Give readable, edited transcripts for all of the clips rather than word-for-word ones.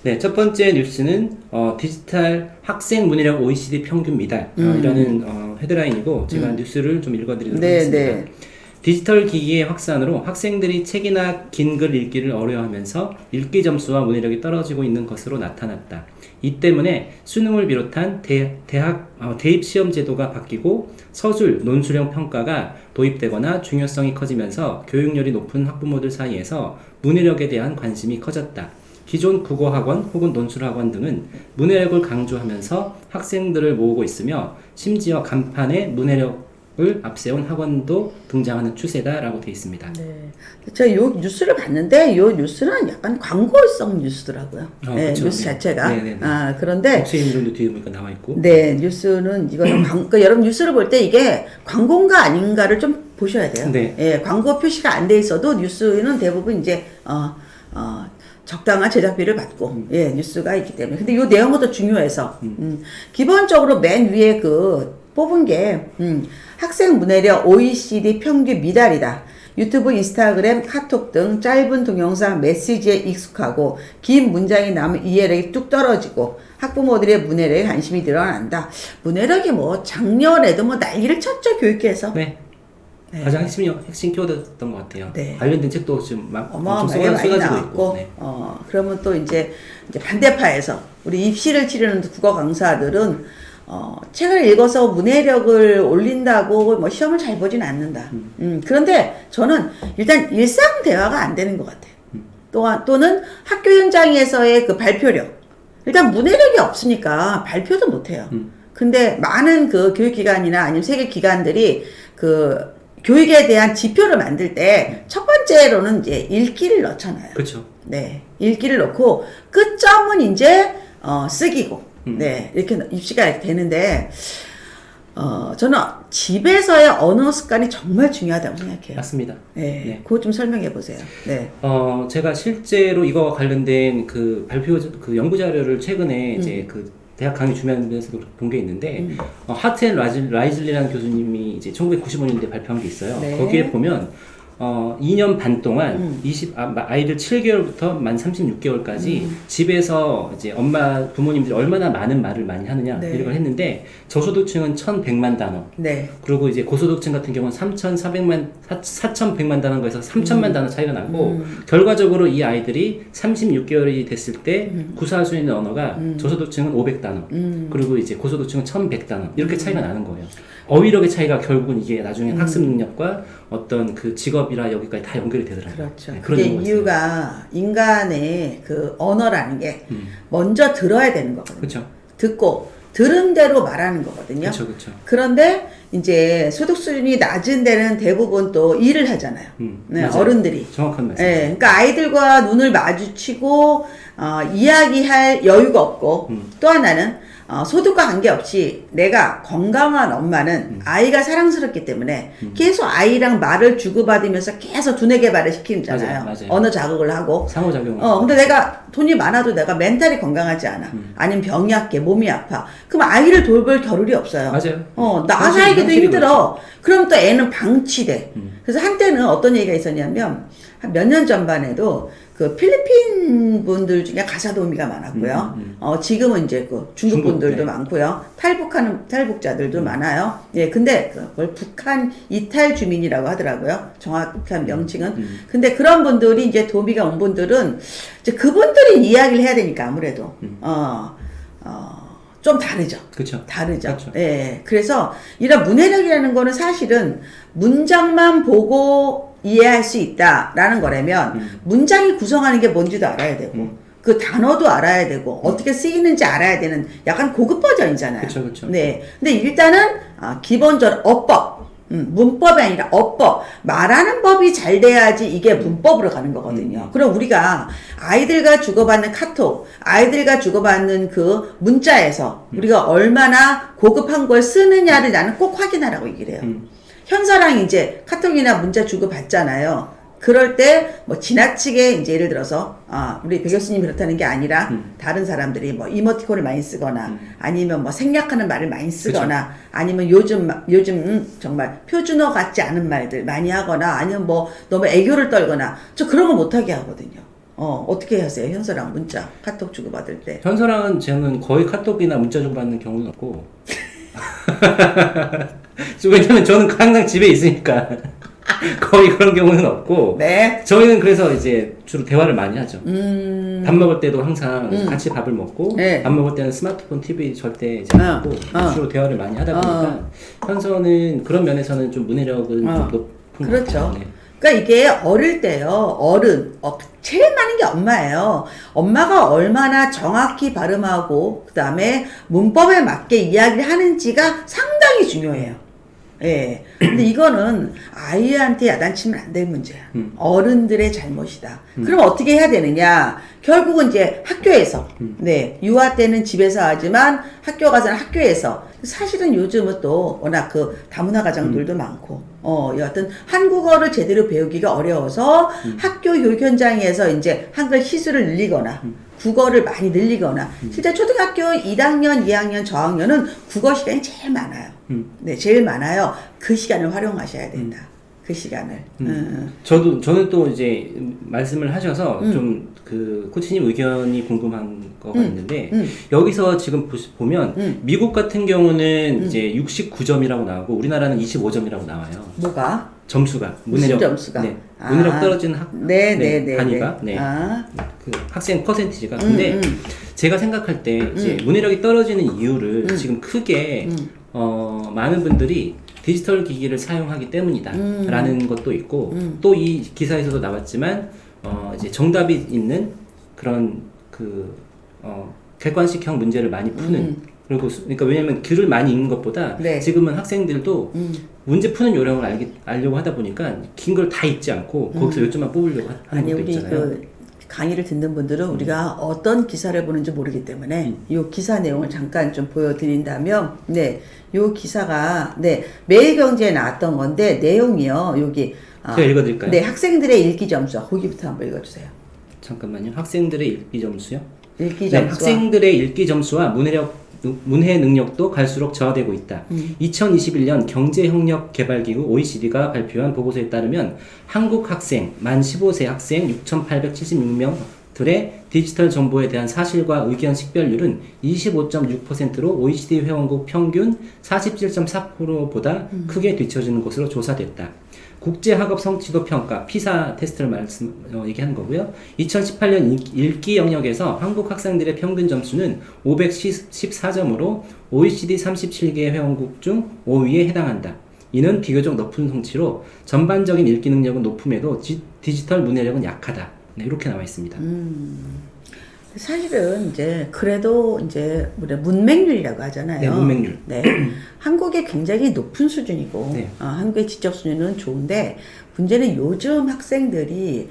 네, 첫 번째 뉴스는 디지털 학생 문해력 OECD 평균 미달 이라는 헤드라인이고 제가 뉴스를 좀 읽어드리도록 하겠습니다. 네. 디지털 기기의 확산으로 학생들이 책이나 긴 글 읽기를 어려워하면서 읽기 점수와 문해력이 떨어지고 있는 것으로 나타났다. 이 때문에 수능을 비롯한 대학 대입 시험 제도가 바뀌고 서술, 논술형 평가가 도입되거나 중요성이 커지면서 교육열이 높은 학부모들 사이에서 문해력에 대한 관심이 커졌다. 기존 국어학원 혹은 논술학원 등은 문해력을 강조하면서 학생들을 모으고 있으며 심지어 간판에 문해력을 앞세운 학원도 등장하는 추세다라고 되어 있습니다. 네. 제가 요 뉴스를 봤는데 요 뉴스는 약간 광고성 뉴스더라고요. 네, 그렇죠. 뉴스 자체가. 네네네. 그런데 복수인들도 뒤에 보니까 나와 있고. 네, 뉴스는 이거는 그러니까 여러분 뉴스를 볼 때 이게 광고인가 아닌가를 좀 보셔야 돼요. 네. 예, 광고 표시가 안 돼 있어도 뉴스는 대부분 이제 적당한 제작비를 받고 예, 뉴스가 있기 때문에. 근데 이 내용은 더 중요해서 기본적으로 맨 위에 그 뽑은 게 학생 문해력 OECD 평균 미달이다. 유튜브, 인스타그램, 카톡 등 짧은 동영상 메시지에 익숙하고 긴 문장이 나오면 이해력이 뚝 떨어지고 학부모들의 문해력에 관심이 늘어난다. 문해력이 뭐 작년에도 뭐 난리를 쳤죠, 교육계에서. 네. 네. 가장 핵심 키워드였던 것 같아요. 네. 관련된 책도 지금 막 어마어마하게 많이 나왔고, 네. 그러면 또 이제 반대파에서 우리 입시를 치르는 국어 강사들은 책을 읽어서 문해력을 올린다고 뭐 시험을 잘 보진 않는다. 그런데 저는 일단 일상 대화가 안 되는 것 같아요. 또는 학교 현장에서의 그 발표력. 일단 문해력이 없으니까 발표도 못 해요. 근데 많은 그 교육기관이나 아니면 세계 기관들이 그 교육에 대한 지표를 만들 때 첫 번째로는 이제 읽기를 넣잖아요. 그렇죠. 네. 읽기를 넣고 끝점은 이제 쓰기고. 네. 이렇게 입시가 이렇게 되는데 저는 집에서의 언어 습관이 정말 중요하다고 생각해요. 맞습니다. 네. 네. 그거 좀 설명해 보세요. 네. 제가 실제로 이거와 관련된 그 발표 그 연구 자료를 최근에 이제 그 대학 강의 주면서도 본 게 있는데 하트 앤 라이즐리라는 교수님이 이제 1995년도에 발표한 게 있어요. 네. 거기에 보면 2년 반 동안 아이들 7개월부터 만 36개월까지 집에서 이제 부모님들이 얼마나 많은 말을 많이 하느냐 네. 이런 걸 했는데 저소득층은 1,100만 단어. 네. 그리고 이제 고소득층 같은 경우는 4,100만 단어인 거에서 3,000만 단어 차이가 나고 결과적으로 이 아이들이 36개월이 됐을 때 구사할 수 있는 언어가 저소득층은 500단어 그리고 이제 고소득층은 1,100단어 이렇게 차이가 나는 거예요. 어휘력의 차이가 결국은 이게 나중에 학습 능력과 어떤 그 직업이라 여기까지 다 연결이 되더라고요. 그렇죠. 네, 그게 이유가 인간의 그 언어라는 게 먼저 들어야 되는 거거든요. 그렇죠. 듣고 들은 대로 말하는 거거든요. 그렇죠, 그렇죠. 그런데 이제 소득 수준이 낮은 데는 대부분 또 일을 하잖아요. 네, 맞아요. 어른들이. 정확한 말씀. 네, 그러니까 아이들과 눈을 마주치고 이야기할 여유가 없고 또 하나는 소득과 관계없이 내가 건강한 엄마는 아이가 사랑스럽기 때문에 계속 아이랑 말을 주고받으면서 계속 두뇌 개발을 시키잖아요. 맞아요. 언어 자극을 하고. 상호작용. 근데 내가 돈이 많아도 내가 멘탈이 건강하지 않아. 아니면 병이 약해, 몸이 아파. 그럼 아이를 돌볼 겨를이 없어요. 맞아요. 나 살기도 힘들어. 그럼 또 애는 방치돼. 그래서 한때는 어떤 얘기가 있었냐면, 한 몇 년 전만 해도 그 필리핀 분들 중에 가사 도우미가 많았고요. 지금은 이제 그 중국 분들도 네. 많고요. 탈북자들도 많아요. 예, 근데 그걸 북한 이탈 주민이라고 하더라고요. 정확한 명칭은. 근데 그런 분들이 이제 도우미가 온 분들은 이제 그분들이 이야기를 해야 되니까 아무래도 좀 다르죠. 그렇죠. 다르죠. 그렇죠. 예. 그래서 이런 문해력이라는 거는 사실은 문장만 보고 이해할 수 있다라는 거라면 문장이 구성하는 게 뭔지도 알아야 되고 그 단어도 알아야 되고 어떻게 쓰이는지 알아야 되는 약간 고급 버전이잖아요. 그렇죠, 그렇죠. 네. 근데 일단은 기본적으로 어법, 문법이 아니라 어법, 말하는 법이 잘 돼야지 이게 문법으로 가는 거거든요. 그럼 우리가 아이들과 주고받는 카톡, 아이들과 주고받는 그 문자에서 우리가 얼마나 고급한 걸 쓰느냐를 나는 꼭 확인하라고 얘기를 해요. 현사랑 이제 카톡이나 문자 주고 받잖아요. 그럴 때 뭐 지나치게 이제 예를 들어서 우리 배 교수님 그렇다는 게 아니라 다른 사람들이 뭐 이모티콘을 많이 쓰거나 아니면 뭐 생략하는 말을 많이 쓰거나 그쵸. 아니면 요즘 정말 표준어 같지 않은 말들 많이 하거나 아니면 뭐 너무 애교를 떨거나 저 그런 거 못하게 하거든요. 어떻게 하세요? 현서랑 문자, 카톡 주고받을 때. 현서랑은 저는 거의 카톡이나 문자 주고받는 경우는 없고. 왜냐면 저는 항상 집에 있으니까 거의 그런 경우는 없고. 네. 저희는 그래서 이제 주로 대화를 많이 하죠. 밥 먹을 때도 항상 같이 밥을 먹고, 네. 밥 먹을 때는 스마트폰, TV 절대 이제 안 보고 주로 대화를 많이 하다 보니까 현서는 그런 면에서는 좀 문해력은 좀 높은 것 그렇죠. 같아요. 네. 그러니까 이게 어릴 때요, 제일 많은 게 엄마예요. 엄마가 얼마나 정확히 발음하고, 그 다음에 문법에 맞게 이야기를 하는지가 상당히 중요해요. 예. 근데 이거는 아이한테 야단치면 안 될 문제야. 어른들의 잘못이다. 그럼 어떻게 해야 되느냐? 결국은 이제 학교에서, 네. 유아 때는 집에서 하지만 학교 가서는 학교에서. 사실은 요즘은 또 워낙 그 다문화 가정들도 많고, 여하튼 한국어를 제대로 배우기가 어려워서 학교 교육 현장에서 이제 한글 시수를 늘리거나, 국어를 많이 늘리거나, 실제 초등학교 1학년, 2학년, 저학년은 국어 시간이 제일 많아요. 네, 제일 많아요. 그 시간을 활용하셔야 된다. 그 시간을. 저는 또 이제 말씀을 하셔서 좀 그 코치님 의견이 궁금한 거가 있는데 여기서 지금 보면 미국 같은 경우는 이제 69점이라고 나오고 우리나라는 25점이라고 나와요. 뭐가? 점수가 무슨 점수가? 네, 문해력 떨어지는 단위가 그 학생 퍼센티지가. 근데 제가 생각할 때 이제 문해력이 떨어지는 이유를 지금 크게 많은 분들이 디지털 기기를 사용하기 때문이다 라는 것도 있고 또 이 기사에서도 나왔지만 이제 정답이 있는 그런 객관식형 문제를 많이 푸는 그러니까 왜냐면 글을 많이 읽는 것보다 네. 지금은 학생들도 문제 푸는 요령을 알려고 하다 보니까 긴 걸 다 읽지 않고 거기서 요점만 뽑으려고 하는 아니, 것도 우리 있잖아요. 그 강의를 듣는 분들은 우리가 어떤 기사를 보는지 모르기 때문에 이 기사 내용을 잠깐 좀 보여드린다면, 네, 이 기사가 매일경제에 나왔던 건데 내용이요. 여기 제가 읽어드릴까요? 네, 학생들의 읽기 점수 거기부터 한번 읽어주세요. 잠깐만요. 학생들의 읽기 점수요? 읽기 네, 점수와 학생들의 읽기 점수와 문해 능력도 갈수록 저하되고 있다. 2021년 경제협력개발기구 OECD가 발표한 보고서에 따르면 한국 학생, 만 15세 학생 6,876명들의 디지털 정보에 대한 사실과 의견 식별률은 25.6%로 OECD 회원국 평균 47.4%보다 크게 뒤처지는 것으로 조사됐다. 국제학업 성취도 평가 피사 테스트를 얘기하는 거고요. 2018년 읽기 영역에서 한국 학생들의 평균 점수는 514점으로 OECD 37개 회원국 중 5위에 해당한다. 이는 비교적 높은 성취로 전반적인 읽기 능력은 높음에도 디지털 문해력은 약하다. 네, 이렇게 나와 있습니다. 사실은 이제 그래도 이제 문맹률이라고 하잖아요. 네, 문맹률. 네, 한국이 굉장히 높은 수준이고, 네. 한국의 지적 수준은 좋은데 문제는 요즘 학생들이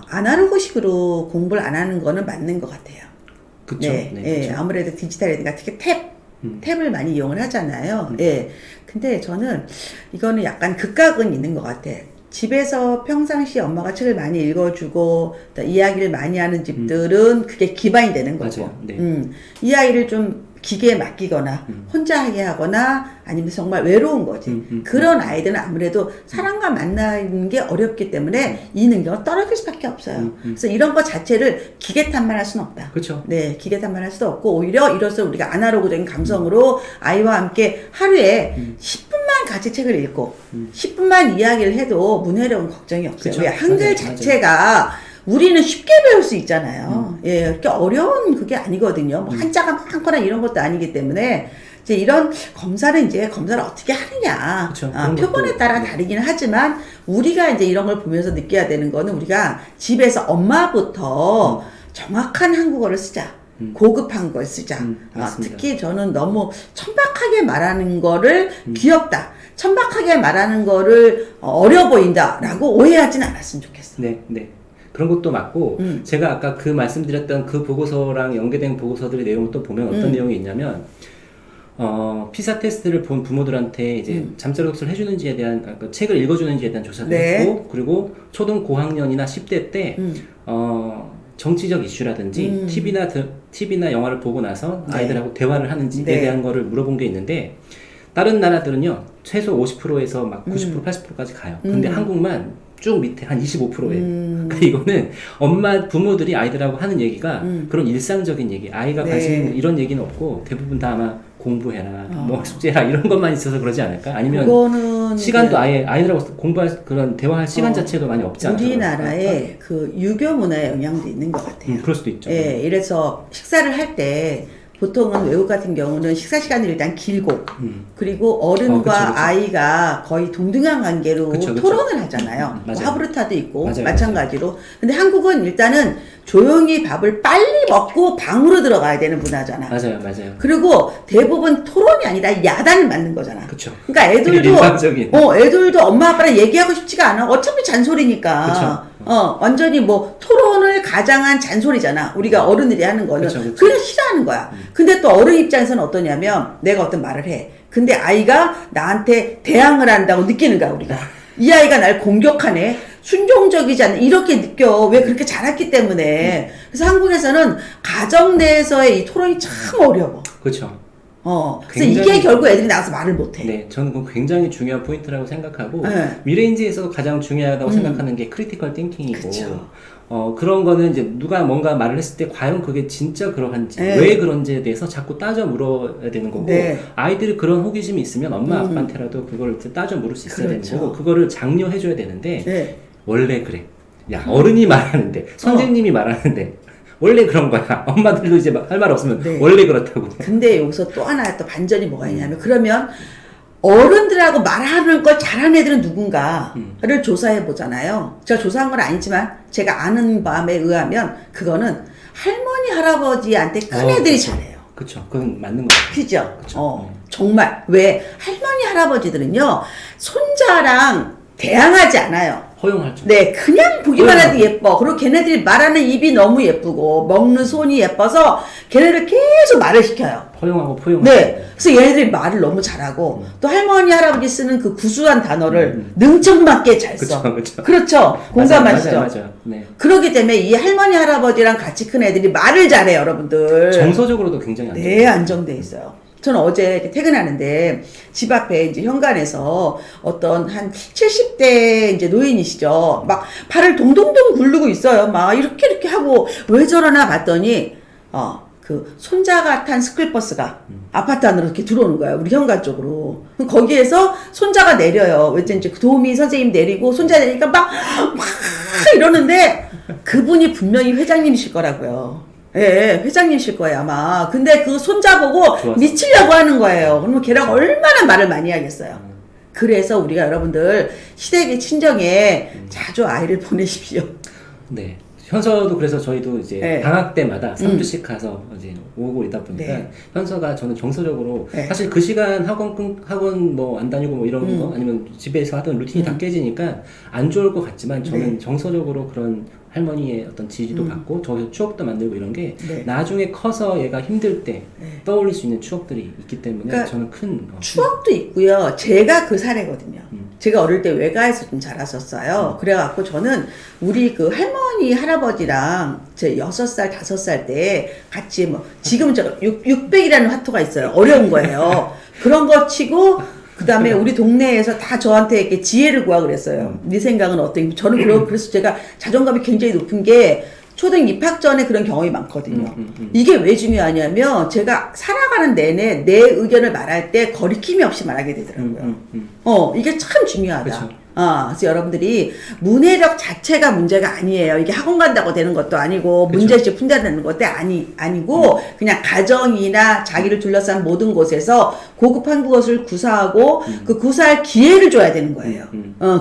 아날로그식으로 공부를 안 하는 거는 맞는 것 같아요. 그쵸. 네, 네, 예, 그쵸. 아무래도 디지털이니까 특히 탭을 많이 이용을 하잖아요. 예, 근데 저는 이거는 약간 극각은 있는 것 같아. 집에서 평상시 엄마가 책을 많이 읽어주고 이야기를 많이 하는 집들은 그게 기반이 되는 거고, 맞아요. 네. 이 아이를 좀 기계에 맡기거나 혼자 하게 하거나 아니면 정말 외로운 거지. 그런 아이들은 아무래도 사람과 만나는 게 어렵기 때문에 이 능력은 떨어질 수밖에 없어요. 그래서 이런 것 자체를 기계 탓만 할 수는 없다. 그렇죠. 네, 기계 탓만 할 수도 없고 오히려 이로써 우리가 아날로그적인 감성으로 아이와 함께 하루에 10분만 같이 책을 읽고 10분만 이야기를 해도 문해력은 걱정이 없어요. 그쵸. 왜 한글 맞아요. 자체가 우리는 쉽게 배울 수 있잖아요. 예, 그렇게 어려운 그게 아니거든요. 뭐 한자가 많거나 이런 것도 아니기 때문에 이제 이런 검사를 어떻게 하느냐. 그쵸. 표본에 것도, 따라 네. 다르긴 하지만 우리가 이제 이런 걸 보면서 느껴야 되는 거는 우리가 집에서 엄마부터 정확한 한국어를 쓰자. 고급한 걸 쓰자. 맞습니다. 특히 저는 너무 천박하게 말하는 거를 귀엽다. 천박하게 말하는 거를 어려 보인다라고 오해하진 않았으면 좋겠어. 네, 네. 그런 것도 맞고, 제가 아까 그 말씀드렸던 그 보고서랑 연계된 보고서들의 내용을 또 보면 어떤 내용이 있냐면, 피사 테스트를 본 부모들한테 이제 잠자리 독서를 해주는지에 대한, 그 책을 읽어주는지에 대한 조사도 네. 했고, 그리고 초등 고학년이나 10대 때, 정치적 이슈라든지, TV나 영화를 보고 나서 네. 아이들하고 대화를 하는지에 네. 대한 거를 물어본 게 있는데, 다른 나라들은요, 최소 50%에서 막 90%, 80%까지 가요. 근데 한국만 쭉 밑에 한 25%예요. 그러니까 이거는 부모들이 아이들하고 하는 얘기가 그런 일상적인 얘기, 아이가 네. 관심 있는 이런 얘기는 없고 대부분 다 아마 공부해라, 뭐 숙제해라 이런 것만 있어서 그러지 않을까? 아니면 그거는 시간도 이제 아예 아이들하고 공부할 그런 대화할 시간 자체도 많이 없지 않아요? 우리나라에 그 유교 문화의 영향도 있는 것 같아요. 그럴 수도 있죠. 예, 이래서 식사를 할 때 보통은 외국 같은 경우는 식사 시간이 일단 길고 그리고 어른과 그쵸. 아이가 거의 동등한 관계로 그쵸. 토론을 하잖아요. 뭐 맞아요. 하브르타도 있고 맞아요. 마찬가지로. 근데 한국은 일단은 조용히 밥을 빨리 먹고 방으로 들어가야 되는 문화잖아. 맞아요. 그리고 대부분 토론이 아니라 야단을 맞는 거잖아. 그쵸. 그러니까 되게 애들도 일반적인. 애들도 엄마 아빠랑 얘기하고 싶지가 않아. 어차피 잔소리니까. 그쵸. 완전히 뭐 토론을 가장한 잔소리잖아. 우리가 어른들이 하는 거는 그쵸. 그냥 싫어하는 거야. 근데 또 어른 입장에서는 어떠냐면 내가 어떤 말을 해. 근데 아이가 나한테 대항을 한다고 느끼는 거야, 우리가. 이 아이가 날 공격하네. 순종적이지 않네. 이렇게 느껴. 왜 그렇게 자랐기 때문에. 그래서 한국에서는 가정 내에서의 이 토론이 참 어려워. 그렇죠. 그래서 이게 결국 애들이 나가서 말을 못해. 네, 저는 그건 굉장히 중요한 포인트라고 생각하고 네. 미래인지에서 가장 중요하다고 생각하는 게 크리티컬 띵킹이고 그쵸. 그런 거는 이제 누가 뭔가 말을 했을 때 과연 그게 진짜 그러한지 네. 왜 그런지에 대해서 자꾸 따져 물어야 되는 거고 네. 아이들이 그런 호기심이 있으면 엄마 아빠한테라도 그걸 이제 따져 물을 수 있어야 그렇죠. 되는 거고 그거를 장려해 줘야 되는데 네. 원래 그래. 야, 어른이 말하는데 선생님이 말하는데 원래 그런 거야. 엄마들도 이제 할 말 없으면 네. 원래 그렇다고. 근데 여기서 또 하나 또 반전이 뭐가 있냐면 그러면 어른들하고 말하는 걸 잘하는 애들은 누군가를 조사해 보잖아요. 제가 조사한 건 아니지만 제가 아는 바에 의하면 그거는 할머니 할아버지한테 큰 애들이 그쵸. 잘해요. 그쵸. 그건 맞는 거 같아요. 그죠? 그쵸. 정말 왜 할머니 할아버지들은요 손자랑 대항하지 않아요. 허용할 줄. 네, 그냥 보기만 해도 예뻐. 그리고 걔네들이 말하는 입이 너무 예쁘고 먹는 손이 예뻐서 걔네들 계속 말을 시켜요. 허용하고 포용하고. 네, 그래서 얘네들이 말을 너무 잘하고 또 할머니 할아버지 쓰는 그 구수한 단어를 능청맞게 잘 써. 그쵸. 그렇죠. 공감하시죠? 맞아요. 네. 그렇기 때문에 이 할머니 할아버지랑 같이 큰 애들이 말을 잘해요, 여러분들. 정서적으로도 굉장히 안좋아요. 네, 안정돼 있어요. 저는 어제 이제 퇴근하는데 집 앞에 이제 현관에서 어떤 한 70대 이제 노인이시죠. 막 발을 동동동 굴르고 있어요. 막 이렇게 하고 왜 저러나 봤더니 그 손자가 탄 스쿨버스가 아파트 안으로 이렇게 들어오는 거예요. 우리 현관 쪽으로. 그럼 거기에서 손자가 내려요. 왜 이제 그 도우미 선생님 내리고 손자 내리니까 막 이러는데 그분이 분명히 회장님이실 거라고요. 예, 회장님이실 거예요, 아마. 근데 그 손자 보고 좋았어. 미치려고 하는 거예요. 그러면 걔랑 얼마나 말을 많이 하겠어요. 그래서 우리가 여러분들 시댁의 친정에 자주 아이를 보내십시오. 네. 현서도 그래서 저희도 이제 네. 방학 때마다 3주씩 가서 이제 오고 있다 보니까 네. 현서가 저는 정서적으로 네. 사실 그 시간 학원 뭐 안 다니고 뭐 이런 거 아니면 집에서 하던 루틴이 다 깨지니까 안 좋을 것 같지만 저는 네. 정서적으로 그런 할머니의 어떤 지지도 받고 저 추억도 만들고 이런 게 네. 나중에 커서 얘가 힘들 때 네. 떠올릴 수 있는 추억들이 있기 때문에 그러니까 저는 큰 추억도 있고요. 제가 그 사례거든요. 제가 어릴 때 외가에서 좀 자랐었어요. 그래갖고 저는 우리 그 할머니, 할아버지랑 제 6살, 5살 때 같이 뭐, 지금 제가 600이라는 화투가 있어요. 어려운 거예요. 그런 거 치고, 그 다음에 우리 동네에서 다 저한테 이렇게 지혜를 구하고 그랬어요. 네 생각은 어떻게? 저는 그래서 제가 자존감이 굉장히 높은 게 초등 입학 전에 그런 경험이 많거든요. 이게 왜 중요하냐면 제가 살아가는 내내 내 의견을 말할 때 거리낌이 없이 말하게 되더라고요. 이게 참 중요하다. 그쵸. 그래서 여러분들이 문해력 자체가 문제가 아니에요. 이게 학원 간다고 되는 것도 아니고 문제집 푼다는 것도 아니고 그냥 가정이나 자기를 둘러싼 모든 곳에서 고급 한국어를 구사하고 그 구사할 기회를 줘야 되는 거예요.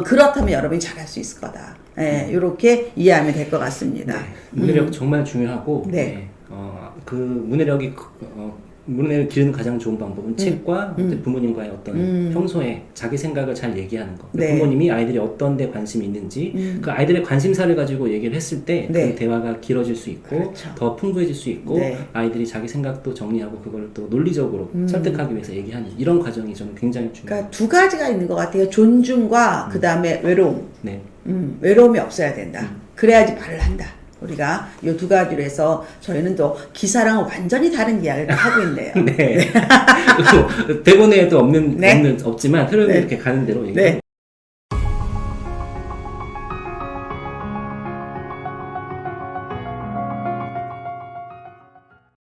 그렇다면 여러분이 잘할 수 있을 거다. 예, 요렇게 이해하면 될 것 같습니다. 네. 문해력 정말 중요하고 네. 그 문해력이 문해력을 기르는 가장 좋은 방법은 책과 부모님과의 어떤 평소에 자기 생각을 잘 얘기하는 거. 네. 부모님이 아이들이 어떤 데 관심이 있는지 그 아이들의 관심사를 가지고 얘기를 했을 때 네. 그 대화가 길어질 수 있고 그렇죠. 더 풍부해질 수 있고 네. 아이들이 자기 생각도 정리하고 그걸 또 논리적으로 설득하기 위해서 얘기하는 이런 과정이 저는 굉장히 중요해요. 그러니까 두 가지가 있는 것 같아요. 존중과 그 다음에 외로움. 네. 외로움이 없어야 된다. 그래야지 말을 한다. 우리가 이 두 가지로 해서 저희는 또 기사랑은 완전히 다른 이야기를 하고 있네요. 네. 대본에도 네. 없지만 흐름이 네. 이렇게 가는 대로 네.